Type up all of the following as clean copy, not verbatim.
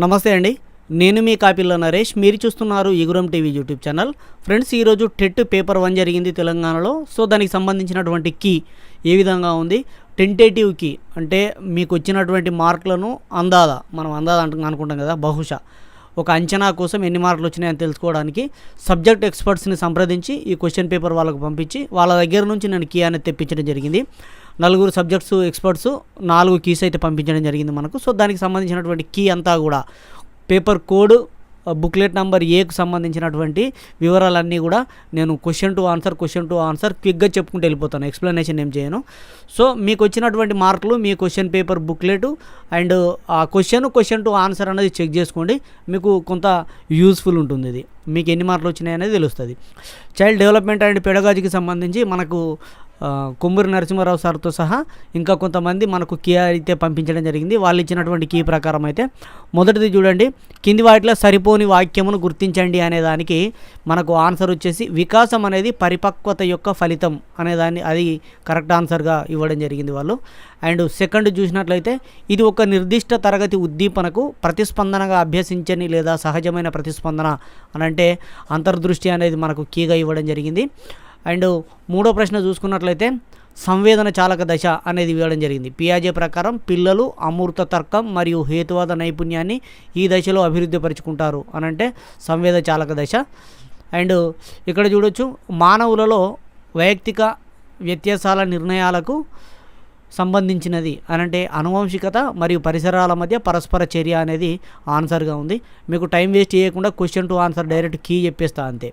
నమస్తే అండి. నేను మీ కాపిల్ల నరేష్. మీరు చూస్తున్నారు ఈగురం టీవీ యూట్యూబ్ ఛానల్. ఫ్రెండ్స్, ఈరోజు టెట్ పేపర్ 1 జరిగింది తెలంగాణలో. సో దానికి సంబంధించినటువంటి కీ ఏ విధంగా ఉంది, టెంటేటివ్ కీ అంటే మీకు వచ్చినటువంటి మార్కులను మనం అనుకుంటాం కదా, బహుశా ఒక అంచనా కోసం ఎన్ని మార్కులు వచ్చినాయని తెలుసుకోవడానికి సబ్జెక్ట్ ఎక్స్పర్ట్స్ని సంప్రదించి ఈ క్వశ్చన్ పేపర్ వాళ్ళకు పంపించి వాళ్ళ దగ్గర నుంచి నేను కీ అనేది తెప్పించడం జరిగింది. 4 సబ్జెక్ట్స్ ఎక్స్పర్ట్స్ 4 కీస్ అయితే పంపించడం జరిగింది మనకు. సో దానికి సంబంధించినటువంటి కీ అంతా కూడా పేపర్ కోడ్, బుక్లెట్ నెంబర్ ఏకు సంబంధించినటువంటి వివరాలన్నీ కూడా నేను క్వశ్చన్ టు ఆన్సర్ క్విక్గా చెప్పుకుంటూ వెళ్ళిపోతాను, ఎక్స్ప్లెనేషన్ ఏం చేయను. సో మీకు వచ్చినటువంటి మార్కులు మీ క్వశ్చన్ పేపర్ బుక్లెట్ అండ్ ఆ క్వశ్చన్ టు ఆన్సర్ అనేది చెక్ చేసుకోండి. మీకు కొంత యూస్ఫుల్ ఉంటుంది. ఇది మీకు ఎన్ని మార్కులు వచ్చినాయి అనేది తెలుస్తుంది. చైల్డ్ డెవలప్మెంట్ అండ్ పెడగాజీకి సంబంధించి మనకు కొమ్మూరి నరసింహారావు సార్తో సహా ఇంకా కొంతమంది మనకు కీ అయితే పంపించడం జరిగింది. వాళ్ళు ఇచ్చినటువంటి కీ ప్రకారం అయితే మొదటిది చూడండి, కింది వాటిలో సరిపోని వాక్యమును గుర్తించండి అనే దానికి మనకు ఆన్సర్ వచ్చేసి వికాసం అనేది పరిపక్వత యొక్క ఫలితం అనేదాన్ని, అది కరెక్ట్ ఆన్సర్గా ఇవ్వడం జరిగింది వాళ్ళు. అండ్ సెకండ్ చూసినట్లయితే ఇది ఒక నిర్దిష్ట తరగతి ఉద్దీపనకు ప్రతిస్పందనగా అభ్యసించని లేదా సహజమైన ప్రతిస్పందన అని అంటే అంతర్దృష్టి అనేది మనకు కీగా ఇవ్వడం జరిగింది. అండ్ మూడో ప్రశ్న చూసుకున్నట్లయితే సంవేదన చాలక దశ అనేది ఇవ్వడం జరిగింది. పియాజే ప్రకారం పిల్లలు అమూర్త తర్కం మరియు హేతువాద నైపుణ్యాన్ని ఈ దశలో అభివృద్ధి పరుచుకుంటారు అనంటే సంవేద చాలక దశ. అండ్ ఇక్కడ చూడొచ్చు, మానవులలో వైయక్తిక వ్యత్యాసాల నిర్ణయాలకు సంబంధించినది అనంటే అనువంశికత మరియు పరిసరాల మధ్య పరస్పర చర్య అనేది ఆన్సర్గా ఉంది. మీకు టైం వేస్ట్ చేయకుండా question to answer direct key చెప్పేస్తా అంతే.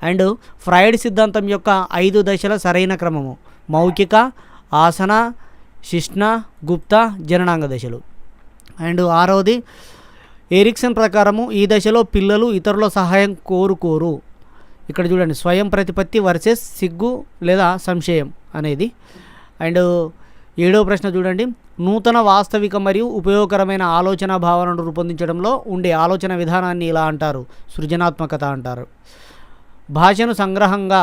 అండ్ ఫ్రాయిడ్ సిద్ధాంతం యొక్క 5 దశల సరైన క్రమము మౌఖిక, ఆసన, శిష్ణ, గుప్త, జననాంగ దశలు. అండ్ 6వది ఎరిక్సన్ ప్రకారము ఈ దశలో పిల్లలు ఇతరుల సహాయం కోరుకోరు. ఇక్కడ చూడండి, స్వయం ప్రతిపత్తి వర్సెస్ సిగ్గు లేదా సంశయం అనేది. అండ్ 7వ ప్రశ్న చూడండి, నూతన వాస్తవిక మరియు ఉపయోగకరమైన ఆలోచన భావనను రూపొందించడంలో ఉండే ఆలోచన విధానాన్ని ఇలా అంటారు, సృజనాత్మకత అంటారు. భాషను సంగ్రహంగా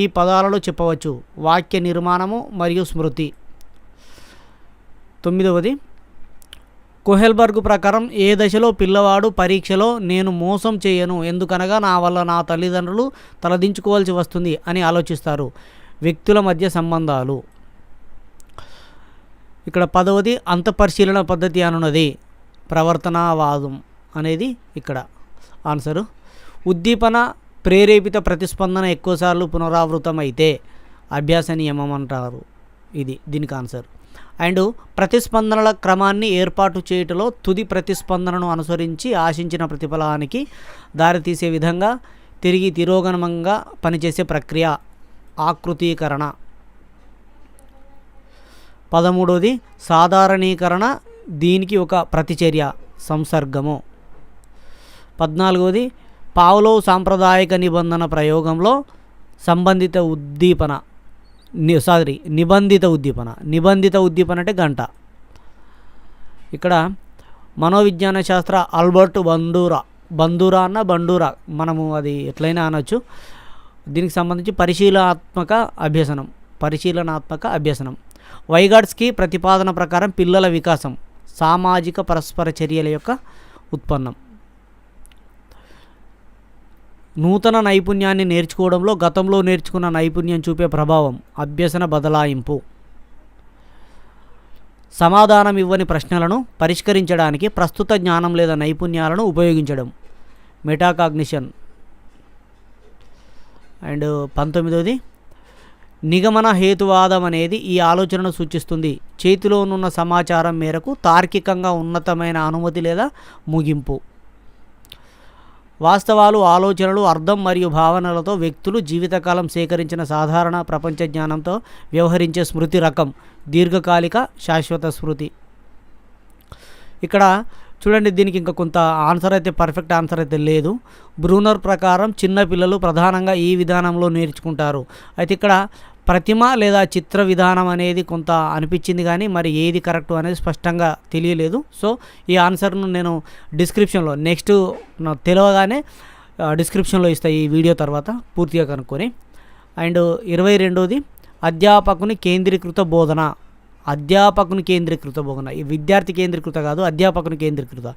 ఈ పదాలలో చెప్పవచ్చు, వాక్య నిర్మాణము మరియు స్మృతి. 9వది కోహెల్బర్గ్ ప్రకారం ఏ దశలో పిల్లవాడు పరీక్షలో నేను మోసం చేయను, ఎందుకనగా నా వల్ల నా తల్లిదండ్రులు తలదించుకోవాల్సి వస్తుంది అని ఆలోచిస్తారు, వ్యక్తుల మధ్య సంబంధాలు. ఇక్కడ 10వది అంతఃపరిశీలన పద్ధతి అనున్నది ప్రవర్తనావాదం అనేది ఇక్కడ ఆన్సరు. ఉద్దీపన ప్రేరేపిత ప్రతిస్పందన ఎక్కువసార్లు పునరావృతం అయితే అభ్యాస నియమం అంటారు, ఇది దీనికి ఆన్సర్. అండ్ ప్రతిస్పందనల క్రమాన్ని ఏర్పాటు చేయటంలో తుది ప్రతిస్పందనను అనుసరించి ఆశించిన ప్రతిఫలానికి దారితీసే విధంగా తిరోగమనంగా పనిచేసే ప్రక్రియ ఆకృతీకరణ. 13వది సాధారణీకరణ, దీనికి ఒక ప్రతిచర్య సంసర్గము. 14వది పావ్లోవ్ సాంప్రదాయిక నిబంధన ప్రయోగంలో నిబంధిత ఉద్దీపన అంటే గంట. ఇక్కడ మనోవిజ్ఞాన శాస్త్ర ఆల్బర్ట్ బండూరా మనము అది ఎట్లయినా అనొచ్చు. దీనికి సంబంధించి పరిశీలనాత్మక అభ్యసనం. వైగాట్స్కి ప్రతిపాదన ప్రకారం పిల్లల వికాసం సామాజిక పరస్పర చర్యల యొక్క ఉత్పన్నం. నూతన నైపుణ్యాన్ని నేర్చుకోవడంలో గతంలో నేర్చుకున్న నైపుణ్యం చూపే ప్రభావం అభ్యసన బదలాయింపు. సమాధానం ఇవ్వని ప్రశ్నలను పరిష్కరించడానికి ప్రస్తుత జ్ఞానం లేదా నైపుణ్యాలను ఉపయోగించడం మెటాకాగ్నిషన్. అండ్ 19వది నిగమన హేతువాదం అనేది ఈ ఆలోచనను సూచిస్తుంది, చేతిలో ఉన్న సమాచారం మేరకు తార్కికంగా ఉన్నతమైన అనుమతి లేదా ముగింపు. వాస్తవాలు, ఆలోచనలు, అర్థం మరియు భావనలతో వ్యక్తులు జీవితకాలం సేకరించిన సాధారణ ప్రపంచ జ్ఞానంతో వ్యవహరించే స్మృతి రకం దీర్ఘకాలిక శాశ్వత స్మృతి. ఇక్కడ చూడండి, దీనికి ఇంకా కొంత ఆన్సర్ అయితే పర్ఫెక్ట్ ఆన్సర్ అయితే లేదు. బ్రూనర్ ప్రకారం చిన్నపిల్లలు ప్రధానంగా ఈ విధానంలో నేర్చుకుంటారు. అయితే ఇక్కడ ప్రతిమ లేదా చిత్ర విధానం అనేది కొంత అనిపించింది, కానీ మరి ఏది కరెక్ట్ అనేది స్పష్టంగా తెలియలేదు. సో ఈ ఆన్సర్ను నేను డిస్క్రిప్షన్లో నెక్స్ట్ తెలియగానే డిస్క్రిప్షన్లో ఇస్తాను ఈ వీడియో తర్వాత పూర్తిగా కనుక్కొని. అండ్ 22వది అధ్యాపకుని కేంద్రీకృత బోధన అధ్యాపకుని కేంద్రీకృత బోధన. ఈ విద్యార్థి కేంద్రీకృత కాదు, అధ్యాపకుని కేంద్రీకృత.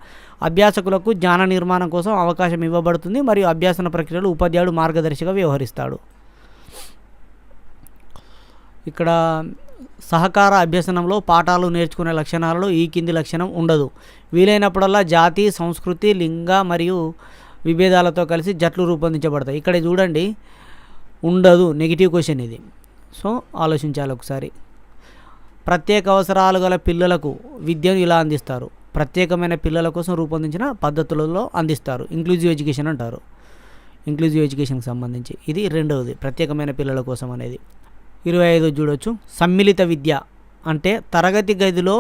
అభ్యాసకులకు జ్ఞాన నిర్మాణం కోసం అవకాశం ఇవ్వబడుతుంది మరియు అభ్యాసన ప్రక్రియలో ఉపాధ్యాయుడు మార్గదర్శిగా వ్యవహరిస్తాడు. ఇక్కడ సహకార అభ్యసనంలో పాఠాలు నేర్చుకునే లక్షణాలలో ఈ కింది లక్షణం ఉండదు. వీలైనప్పుడల్లా జాతి, సంస్కృతి, లింగ మరియు విభేదాలతో కలిసి జట్లు రూపొందించబడతాయి. ఇక్కడ చూడండి, ఉండదు, నెగిటివ్ క్వశ్చన్ ఇది. సో ఆలోచించాలి ఒకసారి. ప్రత్యేక అవసరాలు గల పిల్లలకు విద్యను ఇలా అందిస్తారు. ప్రత్యేకమైన పిల్లల కోసం రూపొందించిన పద్ధతులలో అందిస్తారు. ఇంక్లూజివ్ ఎడ్యుకేషన్ అంటారు. ఇంక్లూజివ్ ఎడ్యుకేషన్కి సంబంధించి ఇది రెండవది, ప్రత్యేకమైన పిల్లల కోసం అనేది. 25 చూడొచ్చు. సమ్మిళిత విద్య అంటే తరగతి గదిలో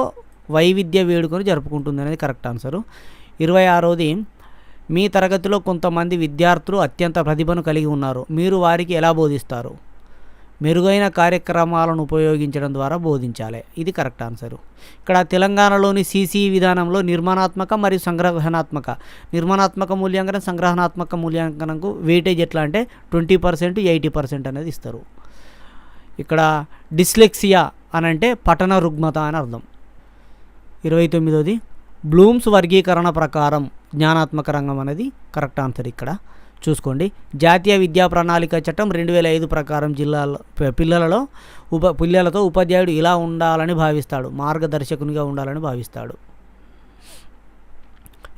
వైవిధ్య వేడుకను జరుపుకుంటుంది అనేది కరెక్ట్ ఆన్సరు. 26ది, మీ తరగతిలో కొంతమంది విద్యార్థులు అత్యంత ప్రతిభను కలిగి ఉన్నారు. మీరు వారికి ఎలా బోధిస్తారు? మెరుగైన కార్యక్రమాలను ఉపయోగించడం ద్వారా బోధించాలి. ఇది కరెక్ట్ ఆన్సరు. ఇక్కడ తెలంగాణలోని సిసిఈ విధానంలో నిర్మాణాత్మక మరియు నిర్మాణాత్మక మూల్యాంకనం, సంగ్రహణాత్మక మూల్యాంకనంకు వెయిటేజ్ ఎట్లా అంటే 20%, 80% అనేది ఇస్తారు. ఇక్కడ డిస్లెక్సియా అని అంటే పఠన రుగ్మత అని అర్థం. 29ది, బ్లూమ్స్ వర్గీకరణ ప్రకారం జ్ఞానాత్మక రంగం అనేది కరెక్ట్ ఆన్సర్. ఇక్కడ చూసుకోండి, జాతీయ విద్యా ప్రణాళిక చట్టం 2005 ప్రకారం పిల్లలతో ఉపాధ్యాయుడు ఇలా ఉండాలని భావిస్తాడు, మార్గదర్శకునిగా ఉండాలని భావిస్తాడు.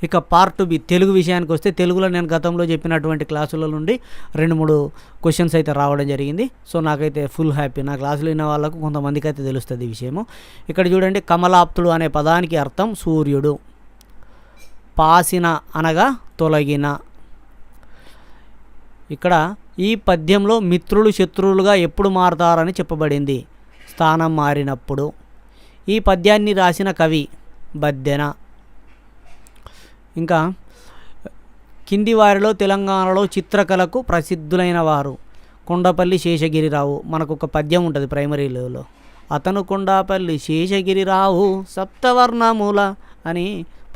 ఇక పార్ట్ బి, తెలుగు విషయానికి వస్తే, తెలుగులో నేను గతంలో చెప్పినటువంటి క్లాసుల నుండి 2-3 క్వశ్చన్స్ అయితే రావడం జరిగింది. సో నాకైతే ఫుల్ హ్యాపీ. నా క్లాసులు విన్న వాళ్ళకు కొంతమందికి అయితే తెలుస్తుంది ఈ విషయము. ఇక్కడ చూడండి, కమలాప్తుడు అనే పదానికి అర్థం సూర్యుడు. పాసిన అనగా తొలగిన. ఇక్కడ ఈ పద్యంలో మిత్రులు శత్రువులుగా ఎప్పుడు మారతారని చెప్పబడింది? స్థానం మారినప్పుడు. ఈ పద్యాన్ని రాసిన కవి బద్దెన. ఇంకా కింది వారిలో తెలంగాణలో చిత్రకళకు ప్రసిద్ధులైన వారు? కొండపల్లి శేషగిరిరావు. మనకు ఒక పద్యం ఉంటుంది ప్రైమరీ లెవెల్లో, అతను కొండపల్లి శేషగిరిరావు సప్తవర్ణముల అని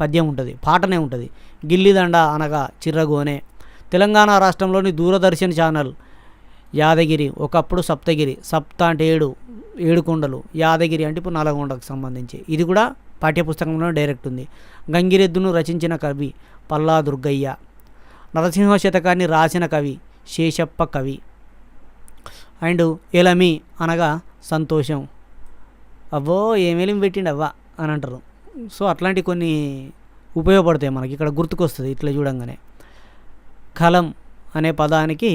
పద్యం ఉంటుంది, పాటనే ఉంటుంది. గిల్లిదండ అనగా చిర్రగోనే. తెలంగాణ రాష్ట్రంలోని దూరదర్శన్ ఛానల్ యాదగిరి, ఒకప్పుడు సప్తగిరి. సప్త అంటే 7 కొండలు, యాదగిరి అంటే ఇప్పుడు నల్గొండకు సంబంధించి. ఇది కూడా పాఠ్యపుస్తకంలో డైరెక్ట్ ఉంది. గంగిరెద్దును రచించిన కవి పల్లా దుర్గయ్య. నరసింహ శతకాన్ని రాసిన కవి శేషప్ప కవి. అండ్ ఎలమి అనగా సంతోషం. అవ్వో ఏమేలిం పెట్టిండు అవ్వ అని అంటారు. సో అట్లాంటి కొన్ని ఉపయోగపడతాయి మనకి, ఇక్కడ గుర్తుకొస్తుంది ఇట్లా చూడంగానే. కలం అనే పదానికి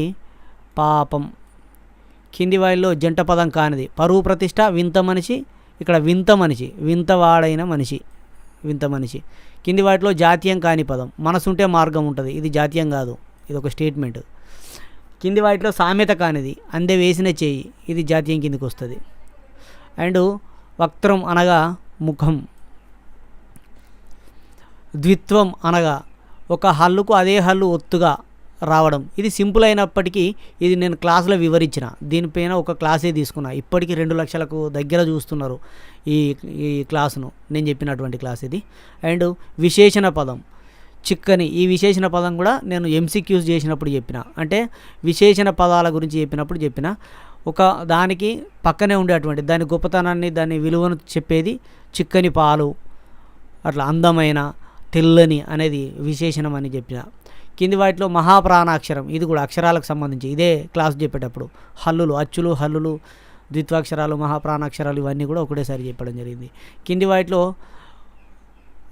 పాపం. కింది వాయిల్లో జంట పదం కానిది? పరువు ప్రతిష్ట, వింత మనిషి. ఇక్కడ వింత మనిషి, వింతవాడైన మనిషి, వింత మనిషి. కింది వాటిలో జాతీయం కాని పదం? మనసుంటే మార్గం ఉంటుంది. ఇది జాతీయం కాదు, ఇది ఒక స్టేట్మెంట్. కింది వాటిలో సామెత కానిది? అందె వేసిన చేయి. ఇది జాతీయం కిందికి వస్తుంది. అండ్ వక్త్రం అనగా ముఖం. ద్విత్వం అనగా ఒక హల్లుకు అదే హల్లు ఒత్తుగా రావడం. ఇది సింపుల్ అయినప్పటికీ ఇది నేను క్లాసులో వివరించిన, దీనిపైన ఒక క్లాసే తీసుకున్నా. ఇప్పటికీ 2 లక్షలకు దగ్గర చూస్తున్నారు ఈ క్లాసును, నేను చెప్పినటువంటి క్లాస్ ఇది. అండ్ విశేషణ పదం చిక్కని. ఈ విశేషణ పదం కూడా నేను ఎంసీక్యూస్ చేసినప్పుడు చెప్పిన, అంటే విశేషణ పదాల గురించి చెప్పిన ఒక దానికి పక్కనే ఉండేటువంటి దాని గొప్పతనాన్ని, దాని విలువను చెప్పేది చిక్కని పాలు, అట్లా అందమైన, తెల్లని అనేది విశేషణం అని చెప్పిన. కింది వాటిలో మహాప్రాణాక్షరం, ఇది కూడా అక్షరాలకు సంబంధించి ఇదే క్లాస్ చెప్పేటప్పుడు. హల్లులు, అచ్చులు, హల్లులు, ద్విత్వాక్షరాలు, మహాప్రాణాక్షరాలు ఇవన్నీ కూడా ఒకటేసారి చెప్పడం జరిగింది. కింది వాటిలో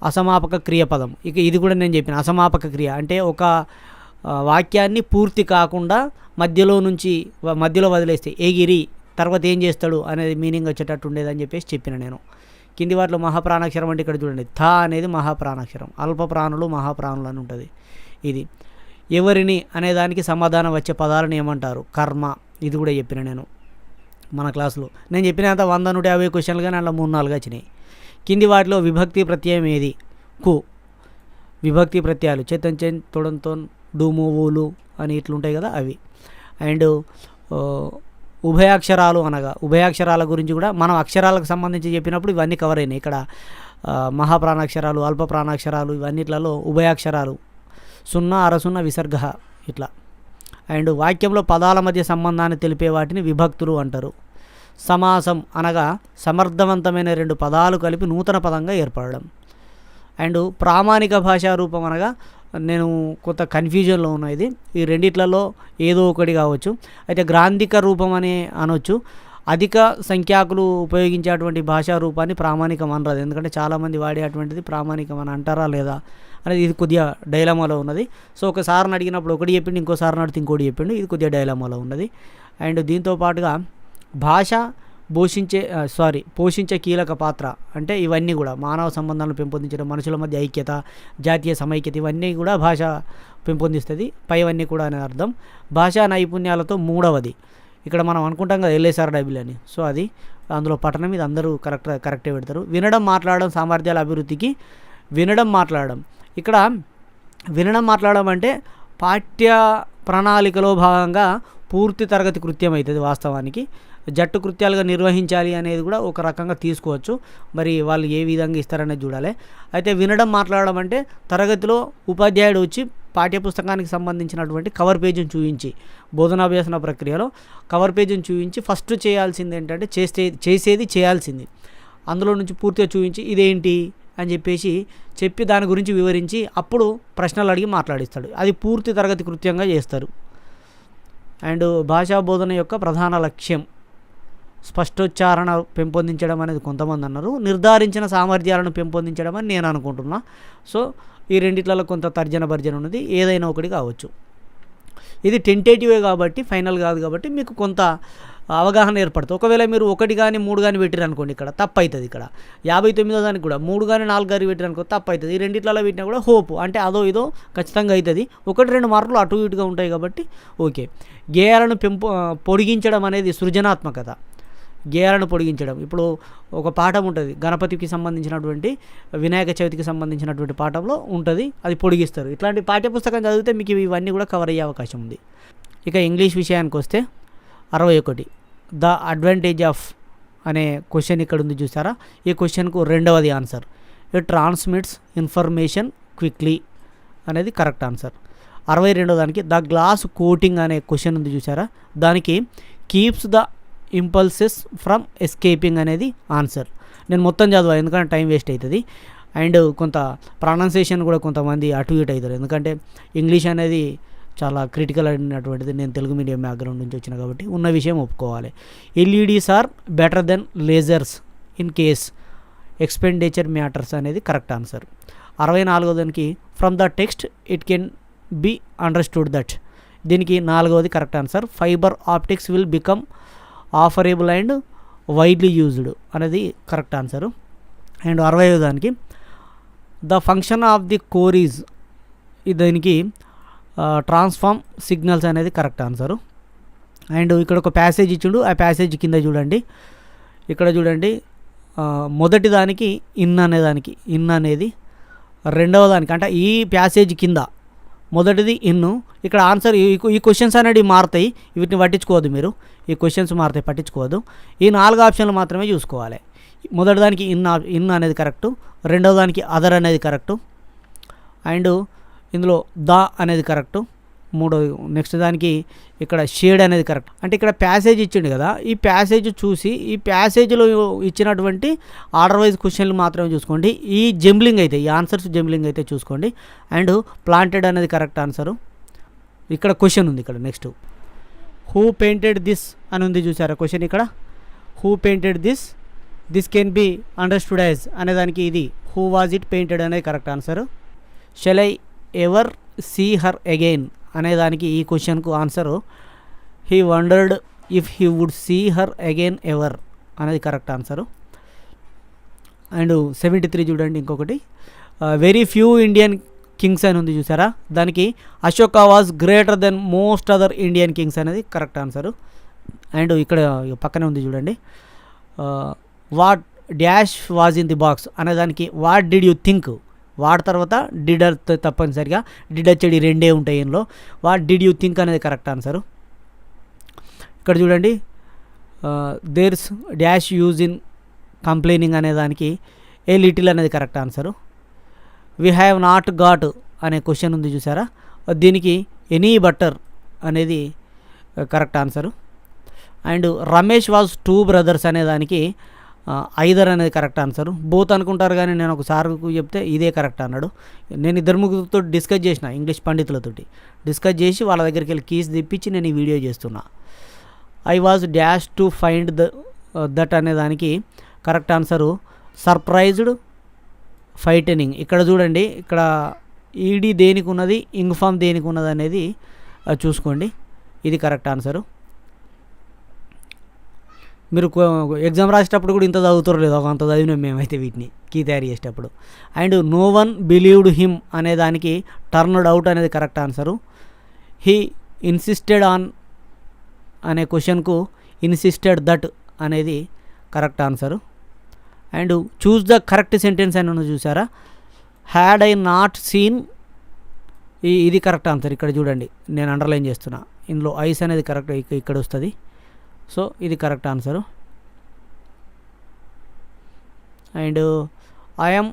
అసమాపక క్రియపదం. ఇక ఇది కూడా నేను చెప్పిన, అసమాపక క్రియ అంటే ఒక వాక్యాన్ని పూర్తి కాకుండా మధ్యలో వదిలేస్తే ఎగిరి తర్వాత ఏం చేస్తాడు అనేది మీనింగ్ వచ్చేటట్టు ఉండేదని చెప్పిన నేను. కింది వాటిలో మహాప్రాణాక్షరం అంటే ఇక్కడ చూడండి, థ అనేది మహాప్రాణాక్షరం. అల్ప ప్రాణులు, మహాప్రాణులు అని ఉంటుంది. ఇది ఎవరిని అనేదానికి సమాధానం వచ్చే పదాలను ఏమంటారు? కర్మ. ఇది కూడా చెప్పిన నేను మన క్లాసులో. నేను చెప్పినంత 100-150 క్వశ్చన్లు కానీ అందులో 3-4 వచ్చినాయి. కింది వాటిలో విభక్తి ప్రత్యయం ఏది? కు. విభక్తి ప్రత్యయాలు చేతన్ చెన్, తొడంతోన్, డూము, ఊలు అని ఇట్లుంటాయి కదా అవి. అండ్ ఉభయాక్షరాలు అనగా ఉభయాక్షరాల గురించి కూడా మనం అక్షరాలకు సంబంధించి చెప్పినప్పుడు ఇవన్నీ కవర్ అయినాయి. ఇక్కడ మహాప్రాణాక్షరాలు, అల్ప ప్రాణాక్షరాలు ఇవన్నిట్లలో ఉభయాక్షరాలు 0, అర 0, విసర్గ ఇట్లా. అండ్ వాక్యంలో పదాల మధ్య సంబంధాన్ని తెలిపే వాటిని విభక్తులు అంటారు. సమాసం అనగా సమర్థవంతమైన 2 పదాలు కలిపి నూతన పదంగా ఏర్పడడం. అండ్ ప్రామాణిక భాషా రూపం అనగా నేను కొంత కన్ఫ్యూజన్లో ఉన్నా. ఈ రెండిట్లలో ఏదో ఒకటి కావచ్చు. అయితే గ్రాంధిక రూపం అని అనొచ్చు. అధిక సంఖ్యాకులు ఉపయోగించేటువంటి భాషా రూపాన్ని ప్రామాణికం అనరాదు, ఎందుకంటే చాలామంది వాడేటువంటిది ప్రామాణికం అని అంటారా లేదా అనేది ఇది కొద్దిగా డైలమాలో ఉన్నది. సో ఒకసారిని అడిగినప్పుడు ఒకటి చెప్పిండు, ఇంకోసారిని అడిగితే ఇంకోటి చెప్పిండు, ఇది కొద్దిగా డైలమాలో ఉన్నది. అండ్ దీంతో పాటుగా భాష పోషించే కీలక పాత్ర అంటే ఇవన్నీ కూడా మానవ సంబంధాలను పెంపొందించడం, మనుషుల మధ్య ఐక్యత, జాతీయ సమైక్యత, ఇవన్నీ కూడా భాష పెంపొందిస్తుంది. పైవన్నీ కూడా అనే అర్థం. భాషా నైపుణ్యాలతో మూడవది ఇక్కడ మనం అనుకుంటాం కదా LSRW అని, సో అది అందులో పఠనం ఇది అందరూ కరెక్టే పెడతారు. వినడం మాట్లాడడం సామర్థ్యాల అభివృద్ధికి మాట్లాడడం. ఇక్కడ మాట్లాడడం అంటే పాఠ్య ప్రణాళికలో భాగంగా పూర్తి తరగతి కృత్యం అవుతుంది. వాస్తవానికి జట్టు కృత్యాలుగా నిర్వహించాలి అనేది కూడా ఒక రకంగా తీసుకోవచ్చు. మరి వాళ్ళు ఏ విధంగా ఇస్తారనేది చూడాలి. అయితే వినడం మాట్లాడడం అంటే తరగతిలో ఉపాధ్యాయుడు వచ్చి పాఠ్యపుస్తకానికి సంబంధించినటువంటి కవర్ పేజీని చూపించి, బోధనాభ్యాసన ప్రక్రియలో కవర్ పేజీని చూపించి ఫస్ట్ చేయాల్సింది ఏంటంటే చేసేది చేయాల్సింది అందులో నుంచి పూర్తిగా చూపించి ఇదేంటి అని చెప్పి దాని గురించి వివరించి అప్పుడు ప్రశ్నలు అడిగి మాట్లాడిస్తాడు. అది పూర్తి తరగతి కృత్యంగా చేస్తారు. అండ్ భాషా బోధన యొక్క ప్రధాన లక్ష్యం స్పష్టోచ్చారణ పెంపొందించడం అనేది కొంతమంది అన్నారు, నిర్ధారించిన సామర్థ్యాలను పెంపొందించడం అని నేను అనుకుంటున్నా. సో ఈ రెండిట్లలో కొంత తర్జన భర్జన ఉన్నది, ఏదైనా ఒకటి కావచ్చు. ఇది టెంటేటివే కాబట్టి ఫైనల్ కాదు కాబట్టి మీకు కొంత అవగాహన ఏర్పడుతుంది. ఒకవేళ మీరు 1 కానీ 3 కానీ పెట్టిరు అనుకోండి, ఇక్కడ తప్పు అవుతుంది. ఇక్కడ 59వ దానికి కూడా 3 కానీ 4 కానీ పెట్టిరు అనుకో తప్పు అవుతుంది. ఈ రెండిట్లలో పెట్టినా కూడా హోప్ అంటే అదో ఇదో ఖచ్చితంగా అవుతుంది. 1-2 మార్కులు అటు ఇటుగా ఉంటాయి కాబట్టి ఓకే. గేయాలను పొడిగించడం అనేది సృజనాత్మకత. గేయాలను పొడిగించడం, ఇప్పుడు ఒక పాఠం ఉంటుంది గణపతికి సంబంధించినటువంటి, వినాయక చవితికి సంబంధించినటువంటి పాఠంలో ఉంటుంది, అది పొడిగిస్తారు. ఇట్లాంటి పాఠ్యపుస్తకం చదివితే మీకు ఇవన్నీ కూడా కవర్ అయ్యే అవకాశం ఉంది. ఇక ఇంగ్లీష్ విషయానికి వస్తే 61 ద అడ్వాంటేజ్ ఆఫ్ అనే క్వశ్చన్ ఇక్కడ ఉంది చూసారా. ఈ క్వశ్చన్కు 2వది answer. It transmits information quickly అనేది కరెక్ట్ ఆన్సర్. 62వ దానికి ద గ్లాస్ కోటింగ్ అనే క్వశ్చన్ ఉంది చూసారా, దానికి keeps the impulses from escaping అనేది ఆన్సర్. నేను మొత్తం చదవాలి ఎందుకంటే టైం వేస్ట్ అవుతుంది. అండ్ కొంత ప్రొనౌన్సియేషన్ కూడా కొంతమంది అటు ఇటు అవుతారు, ఎందుకంటే ఇంగ్లీష్ అనేది చాలా క్రిటికల్ అయినటువంటిది. నేను తెలుగు మీడియం బ్యాక్గ్రౌండ్ నుంచి వచ్చిన కాబట్టి ఉన్న విషయం ఒప్పుకోవాలి. LEDs are better than lasers in case expenditure matters అనేది కరెక్ట్ ఆన్సర్. 64వ దానికి from the text it can be understood that, దీనికి 4వది correct answer. Fibre optics will become affordable and widely used అనేది కరెక్ట్ ఆన్సరు. అండ్ 65వ దానికి the function of the core is, దీనికి transform signals అనేది correct answer. And ఇక్కడ ఒక passage ఇచ్చిండు, ఆ ప్యాసేజ్ కింద చూడండి, ఇక్కడ చూడండి మొదటి దానికి ఇన్ అనేది 2వ దానికి అంటే ఈ ప్యాసేజ్ కింద మొదటిది ఇన్ను. ఇక్కడ ఆన్సర్ ఈ క్వశ్చన్స్ అనేవి మారుతాయి, వీటిని పట్టించుకోవద్దు మీరు, ఈ క్వశ్చన్స్ మారుతాయి పట్టించుకోవద్దు. ఈ 4 ఆప్షన్లు మాత్రమే చూసుకోవాలి. మొదటి దానికి ఇన్ అనేది కరెక్టు, 2వ దానికి అదర్ అనేది కరెక్టు, అండ్ ఇందులో ద అనేది కరెక్టు, 3వ నెక్స్ట్ దానికి ఇక్కడ షేడ్ అనేది కరెక్ట్. అంటే ఇక్కడ ప్యాసేజ్ ఇచ్చిండు కదా, ఈ ప్యాసేజ్ చూసి ఈ ప్యాసేజ్లో ఇచ్చినటువంటి ఆర్డర్ వైజ్ క్వశ్చన్లు మాత్రమే చూసుకోండి. ఈ ఆన్సర్స్ జంబ్లింగ్ అయితే చూసుకోండి. అండ్ ప్లాంటెడ్ అనేది కరెక్ట్ ఆన్సరు. ఇక్కడ క్వశ్చన్ ఉంది, ఇక్కడ నెక్స్ట్ హూ పెయింటెడ్ దిస్ అని ఉంది చూసారా క్వశ్చన్. ఇక్కడ who painted this can be understood as అనేదానికి ఇది హూ వాజ్ ఇట్ పెయింటెడ్ అనేది correct answer. Shall I ever see her again అనేదానికి ఈ క్వశ్చన్కు answer he wondered if he would see her again ever అనేది కరెక్ట్ ఆన్సరు. అండ్ 73 చూడండి, ఇంకొకటి very few Indian Kings అని ఉంది చూసారా, దానికి Ashoka was greater than most other Indian kings అనేది కరెక్ట్ ఆన్సరు. అండ్ ఇక్కడ పక్కనే ఉంది చూడండి, what dash was in the box అనేదానికి what did you think, what తర్వాత డిడ్ తప్పనిసరిగా డిడ్ వచ్చేది 2 ఉంటాయి ఇందులో. వాట్ డిడ్ యూ థింక్ అనేది కరెక్ట్ ఆన్సరు. ఇక్కడ చూడండి there's dash use in complaining అనేదానికి ఏ లిటిల్ అనేది correct answer. We have not got అనే క్వశ్చన్ ఉంది చూసారా, దీనికి ఎనీ బటర్ అనేది correct answer. And Ramesh was 2 brothers అనే దానికి ఐదర్ అనేది కరెక్ట్ ఆన్సర్. బోత్ అనుకుంటారు కానీ నేను ఒక సార్కు చెప్తే ఇదే కరెక్ట్ అన్నాడు. నేను ఇద్దరు ముగ్గురితో డిస్కస్ చేసిన, ఇంగ్లీష్ పండితులతోటి డిస్కస్ చేసి వాళ్ళ దగ్గరికి వెళ్ళి కీస్ తెప్పించి నేను ఈ వీడియో చేస్తున్నా. I was dash to find that అనే దానికి కరెక్ట్ ఆన్సరు సర్ప్రైజ్డ్ ఫైటనింగ్. ఇక్కడ చూడండి, ఇక్కడ ఈడీ దేనికి ఉన్నది, ఇంగ్ ఫామ్ దేనికి ఉన్నది అనేది చూసుకోండి. ఇది కరెక్ట్ ఆన్సరు. మీరు ఎగ్జామ్ రాసేటప్పుడు కూడా ఇంత చదువుతారు లేదు, ఒక అంత చదివినాం మేమైతే వీటిని కీ తయారు చేసేటప్పుడు. And no one believed him అనే దానికి టర్న్డ్ అవుట్ అనేది correct answer. He insisted on అనే క్వశ్చన్కు ఇన్సిస్టెడ్ దట్ అనేది correct answer. And choose the correct sentence అని ఉన్న చూసారా, హ్యాడ్ ఐ నాట్ సీన్, ఇది కరెక్ట్ ఆన్సర్. ఇక్కడ చూడండి, నేను అండర్లైన్ చేస్తున్నా, ఇందులో ఐస్ అనేది కరెక్ట్ ఇక్కడ వస్తుంది. సో ఇది correct answer. And I'm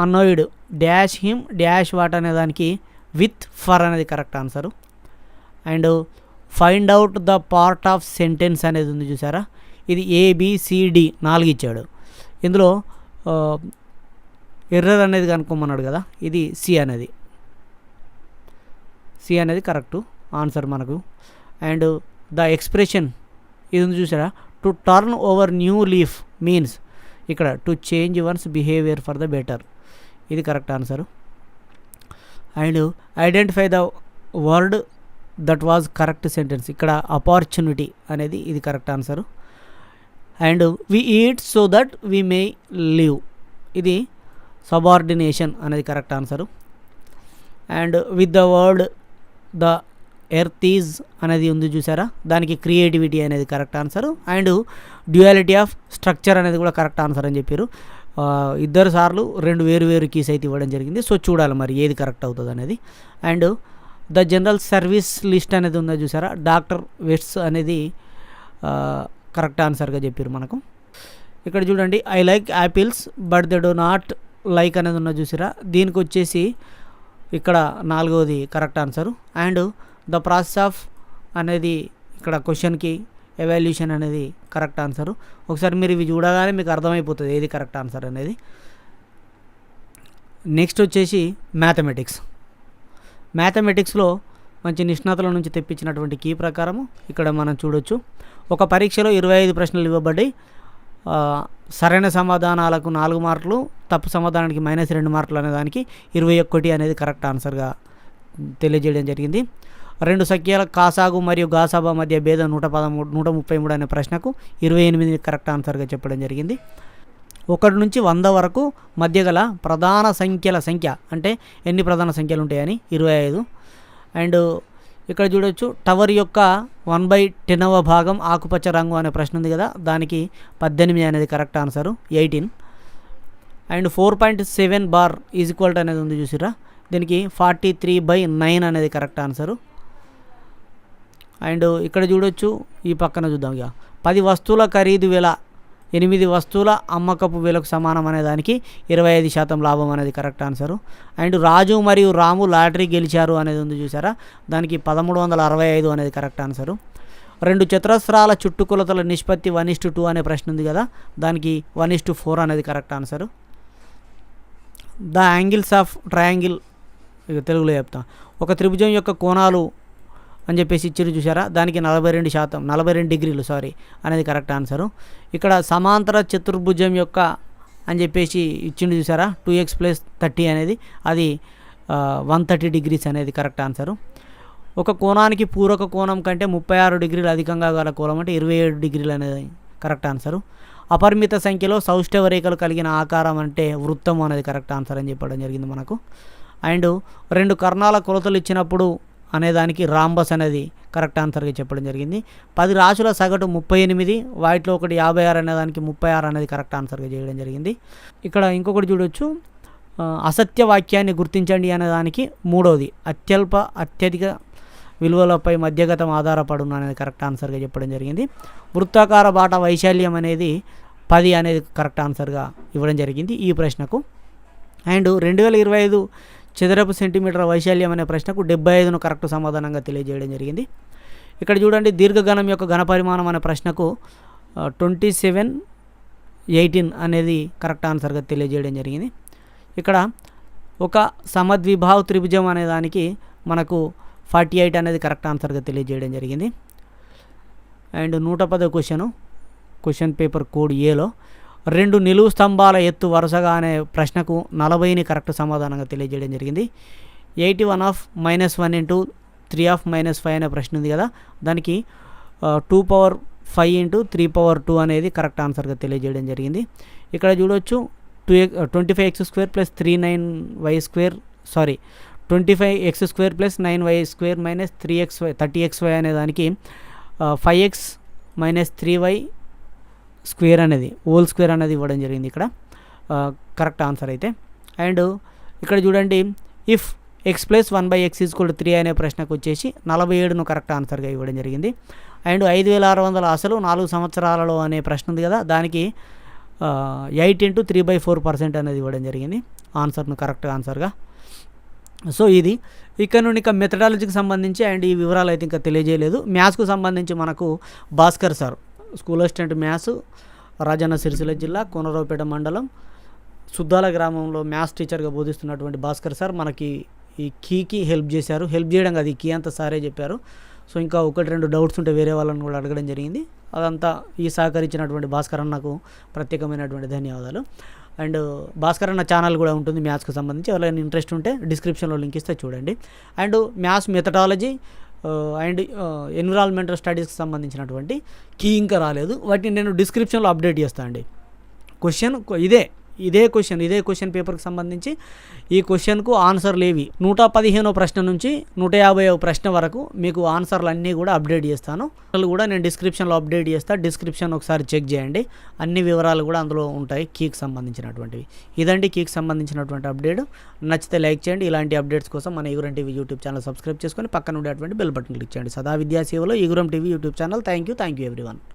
annoyed dash him dash what అనే దానికి విత్ ఫర్ అనేది correct answer. And find out the part of sentence అనేది ఉంది చూసారా, ఇది ABCD 4 ఇచ్చాడు. ఇందులో ఎర్రర్ అనేది కనుక్కోమన్నాడు కదా, ఇది సి అనేది కరెక్టు ఆన్సర్ మనకు. అండ్ ద ఎక్స్ప్రెషన్ ఇది ఉంది చూసారా, to turn over new leaf means ఇక్కడ to change one's behaviour for the better, ఇది correct answer. And identify the word that was correct sentence, ఇక్కడ అపార్చునిటీ అనేది ఇది correct answer. And we eat so that we may live, ఇది subordination అనేది correct answer. And with the word the earth is అనేది ఉంది చూసారా, దానికి creativity అనేది correct answer. And duality of structure అనేది కూడా కరెక్ట్ ఆన్సర్ అని చెప్పారు. 2 సార్లు 2 వేరు కీస్ అయితే ఇవ్వడం జరిగింది. సో చూడాలి మరి ఏది కరెక్ట్ అవుతుంది అనేది. And the general service list అనేది ఉందో చూసారా, డాక్టర్ వెట్స్ అనేది కరెక్ట్ ఆన్సర్గా చెప్పారు మనకు. ఇక్కడ చూడండి, I like apples but they do not like అనేది ఉన్నది చూసారా, దీనికి వచ్చేసి ఇక్కడ 4వది correct answer. And the process of అనేది ఇక్కడ క్వశ్చన్కి ఎవాల్యూషన్ అనేది కరెక్ట్ ఆన్సరు. ఒకసారి మీరు ఇవి చూడగానే మీకు అర్థమైపోతుంది ఏది కరెక్ట్ ఆన్సర్ అనేది. నెక్స్ట్ వచ్చేసి మ్యాథమెటిక్స్లో మంచి నిష్ణాతుల నుంచి తెప్పించినటువంటి కీ ప్రకారము ఇక్కడ మనం చూడొచ్చు. ఒక పరీక్షలో 25 ప్రశ్నలు ఇవ్వబడ్డాయి. సరైన సమాధానాలకు 4 మార్కులు, తప్పు సమాధానానికి -2 మార్కులు అనే దానికి 21 అనేది కరెక్ట్ ఆన్సర్గా తెలియజేయడం జరిగింది. 2 సంఖ్యల కాసాగు మరియు గాసాబా మధ్య భేదం 133 అనే ప్రశ్నకు 28 కరెక్ట్ ఆన్సర్గా చెప్పడం జరిగింది. 1 నుంచి 100 వరకు మధ్య గల ప్రధాన సంఖ్యల సంఖ్య అంటే ఎన్ని ప్రధాన సంఖ్యలు ఉంటాయని 25. అండ్ ఇక్కడ చూడొచ్చు, టవర్ యొక్క 1/10వ భాగం ఆకుపచ్చ రంగు అనే ప్రశ్న ఉంది కదా, దానికి 18 అనేది correct answer, 18. And 4.7 bar is equal to అనేది ఉంది చూసిరా, దీనికి 43/9 అనేది కరెక్ట్ ఆన్సరు. అండ్ ఇక్కడ చూడొచ్చు, ఈ పక్కన చూద్దాం ఇక, 10 వస్తువుల ఖరీదు వేల 8 వస్తువుల అమ్మకపు వేలకు సమానం అనే దానికి 25% లాభం అనేది కరెక్ట్ ఆన్సరు. అండ్ రాజు మరియు రాము లాటరీ గెలిచారు అనేది ఉంది చూసారా, దానికి 1365 అనేది కరెక్ట్ ఆన్సరు. 2 చతురస్రాల చుట్టుకొలతల నిష్పత్తి 1:2 అనే ప్రశ్న ఉంది కదా, దానికి 1:4 అనేది correct answer. The angles of triangle, ఇక తెలుగులో చెప్తాం, ఒక త్రిభుజం యొక్క కోణాలు అని చెప్పేసి ఇచ్చిండు చూసారా, దానికి 42 డిగ్రీలు అనేది కరెక్ట్ ఆన్సరు. ఇక్కడ సమాంతర చతుర్భుజం యొక్క అని చెప్పేసి ఇచ్చిండు చూసారా, 2x + 30 అనేది, అది 130 డిగ్రీస్ అనేది కరెక్ట్ ఆన్సరు. ఒక కోణానికి పూరక కోణం కంటే 36 డిగ్రీలు అధికంగా గల కోణం అంటే 27 డిగ్రీలు అనేది కరెక్ట్ ఆన్సరు. అపరిమిత సంఖ్యలో సౌష్ఠవ రేఖలు కలిగిన ఆకారం అంటే వృత్తం అనేది కరెక్ట్ ఆన్సర్ అని చెప్పడం జరిగింది మనకు. అండ్ 2 కర్ణాల కొలతలు ఇచ్చినప్పుడు అనేదానికి రాంబస్ అనేది కరెక్ట్ ఆన్సర్గా చెప్పడం జరిగింది. 10 రాశుల సగటు 38, వాటిలో ఒకటి 56 అనేదానికి 36 అనేది కరెక్ట్ ఆన్సర్గా చేయడం జరిగింది. ఇక్కడ ఇంకొకటి చూడొచ్చు, అసత్య వాక్యాన్ని గుర్తించండి అనేదానికి 3వది అత్యల్ప అత్యధిక విలువలపై మధ్యగతం ఆధారపడును అనేది కరెక్ట్ ఆన్సర్గా చెప్పడం జరిగింది. వృత్తాకార బాట వైశాల్యం అనేది 10 అనేది కరెక్ట్ ఆన్సర్గా ఇవ్వడం జరిగింది ఈ ప్రశ్నకు. అండ్ 2025 చదరపు సెంటీమీటర్ వైశాల్యం అనే ప్రశ్నకు 75ను కరెక్ట్ సమాధానంగా తెలియజేయడం జరిగింది. ఇక్కడ చూడండి, దీర్ఘఘనం యొక్క ఘనపరిమాణం అనే ప్రశ్నకు 2718 అనేది కరెక్ట్ ఆన్సర్గా తెలియజేయడం జరిగింది. ఇక్కడ ఒక సమద్విబాహు త్రిభుజం అనే దానికి మనకు 48 అనేది కరెక్ట్ ఆన్సర్గా తెలియజేయడం జరిగింది. అండ్ 110 క్వశ్చన్ పేపర్ కోడ్ ఏలో 2 నిలువు స్తంభాల ఎత్తు వరుసగా అనే ప్రశ్నకు 40ని కరెక్ట్ సమాధానంగా తెలియజేయడం జరిగింది. 81 ఆఫ్ -1 ఇంటూ 3 ఆఫ్ -5 అనే ప్రశ్న ఉంది కదా, దానికి 2^5 ఇంటూ 3^2 అనేది కరెక్ట్ ఆన్సర్గా తెలియజేయడం జరిగింది. ఇక్కడ చూడవచ్చు 25x² plus 25x² plus 9y² minus 30xy అనే దానికి 5x మైనస్ 3y² అనేది హోల్ స్క్వేర్ అనేది ఇవ్వడం జరిగింది ఇక్కడ కరెక్ట్ ఆన్సర్ అయితే. అండ్ ఇక్కడ చూడండి, ఇఫ్ x ప్లస్ 1/x = 3 అనే ప్రశ్నకు వచ్చేసి 47ను కరెక్ట్ ఆన్సర్గా ఇవ్వడం జరిగింది. అండ్ 5600 అసలు 4 సంవత్సరాలలో అనే ప్రశ్న ఉంది కదా, దానికి 8 ఇంటూ 3/4% అనేది ఇవ్వడం జరిగింది ఆన్సర్ను కరెక్ట్ ఆన్సర్గా. సో ఇది ఇక్కడ నుండి ఇంకా మెథడాలజీకి సంబంధించి అండ్ ఈ వివరాలు అయితే ఇంకా తెలియజేయలేదు. మ్యాథ్స్కు సంబంధించి మనకు Bhaskar sir, school assistant maths, Rajanna Sircilla జిల్లా, కోనరావుపేట మండలం, సుద్దాల గ్రామంలో మ్యాథ్స్ టీచర్గా బోధిస్తున్నటువంటి భాస్కర్ సార్ మనకి ఈ కీకి హెల్ప్ చేశారు. హెల్ప్ చేయడం కాదు, ఈ కీ అంతా సారే చెప్పారు. సో ఇంకా 1-2 డౌట్స్ ఉంటే వేరే వాళ్ళని కూడా అడగడం జరిగింది. అదంతా ఈ సహకరించినటువంటి భాస్కర్ అన్నకు ప్రత్యేకమైనటువంటి ధన్యవాదాలు. అండ్ భాస్కర్ అన్న ఛానల్ కూడా ఉంటుంది మ్యాథ్స్కి సంబంధించి, ఎవరైనా ఇంట్రెస్ట్ ఉంటే డిస్క్రిప్షన్లో లింక్ ఇస్తే చూడండి. And maths methodology and environmental స్టడీస్కి సంబంధించినటువంటి కీ ఇంకా రాలేదు, వాటిని నేను డిస్క్రిప్షన్లో అప్డేట్ చేస్తాను అండి. క్వశ్చన్ ఇదే క్వశ్చన్ పేపర్కి సంబంధించి ఈ క్వశ్చన్కు ఆన్సర్లు ఏవి 115వ ప్రశ్న నుంచి 150వ ప్రశ్న వరకు మీకు ఆన్సర్లు అన్నీ కూడా అప్డేట్ చేస్తాను. అసలు కూడా నేను డిస్క్రిప్షన్లో అప్డేట్ చేస్తాను. డిస్క్రిప్షన్ ఒకసారి చెక్ చేయండి, అన్ని వివరాలు కూడా అందులో ఉంటాయి కీకి సంబంధించినటువంటివి. ఇదండి కీకి సంబంధించినటువంటి అప్డేట్. నచ్చితే లైక్ చేయండి. ఇలాంటి అప్డేట్స్ కోసం మన Eguram TV YouTube channel subscribe చేసుకొని పక్కన ఉండేటువంటి బెల్ బటన్ క్లిక్ చేయండి. సదా విద్యాసేవలో Eguram TV YouTube channel. Thank you everyone.